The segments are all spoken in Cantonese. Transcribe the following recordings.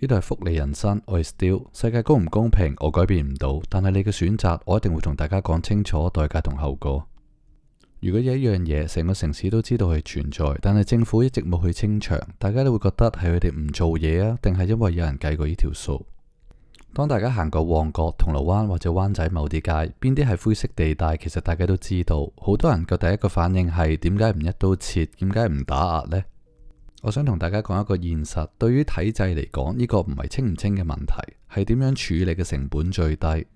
度係福利人生，我係 Still。世界公唔公平，我改變唔到，但係你嘅選擇，我一定會同大家講清楚代價同後果。如果有一樣嘢，成個城市都知道係存在，但係政府一直冇去清場，大家都會覺得係佢哋唔做嘢啊，定係因為有人計過呢條數？當大家行過旺角、銅鑼灣或者灣仔某啲街，邊啲係灰色地帶，其實大家都知道。好多人嘅第一個反應係點解唔一刀切？點解唔打壓呢？我想同大家講一個現實，對於體制嚟講，呢個唔係清唔清嘅問題，係點樣處理嘅成本最低。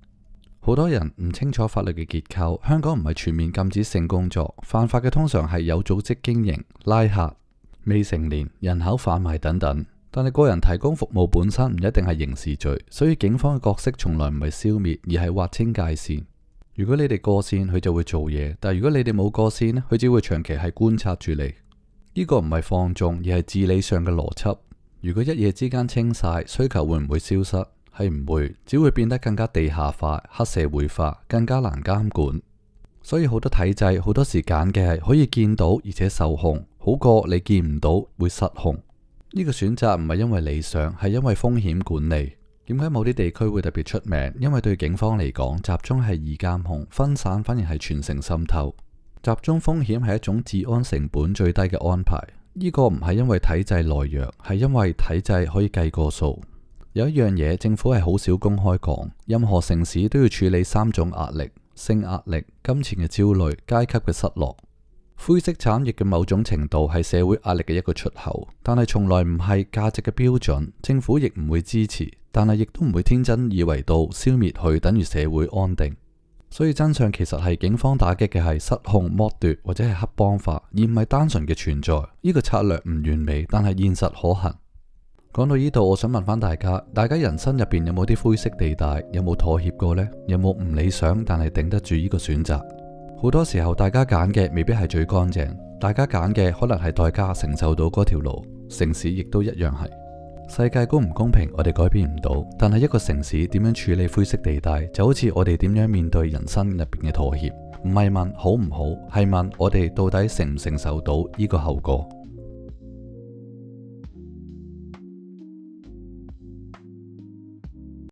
好多人唔清楚法律嘅結構，香港唔係全面禁止性工作，犯法嘅通常係有組織經營、拉客、未成年、人口販賣等等。但係個人提供服務本身唔一定係刑事罪，所以警方嘅角色從來唔係消滅，而係劃清界線。如果你哋過線，佢就會做嘢；但係如果你哋冇過線，佢只會長期係觀察住你。呢個唔係放縱，而係治理上嘅邏輯。如果一夜之間清晒，需求會唔會消失？係唔會，只會變得更加地下化、黑社會化，更加難監管。所以好多體制好多時揀嘅係可以見到而且受控，好過你見唔到會失控。呢個選擇唔係因為理想，係因為風險管理。點解某啲地區會特別出名？因為對警方嚟講，集中係易監控，分散反而係全城滲透。集中風險係一種治安成本最低嘅安排。呢個唔係因為體制懦弱，係因為體制可以計過數。有一樣嘢政府係好少公開講，任何城市都要處理3種壓力：性壓力、金錢嘅焦慮、階級嘅失落。灰色產業嘅某種程度係社會壓力嘅一個出口，但係從來唔係價值嘅標準。政府亦唔會支持，但係亦都唔會天真以為到消滅佢等於社會安定。所以真相其實係警方打擊嘅係失控、剝奪或者係黑幫化，而唔係單純嘅存在。呢個策略唔完美，但係現實可行。講到呢度，我想問翻大家人生入邊有冇啲灰色地帶？有冇妥協過呢？有冇唔理想但係頂得住呢個選擇？好多時候大家揀嘅未必係最乾淨，大家揀嘅可能係代價承受到嗰條路。城市亦都一樣係。世界公唔公平，我哋改變唔到，但係一個城市點樣處理灰色地帶，就好似我哋點樣面對人生入邊嘅妥協。唔係問好唔好，係問我哋到底承唔承受到呢個後果。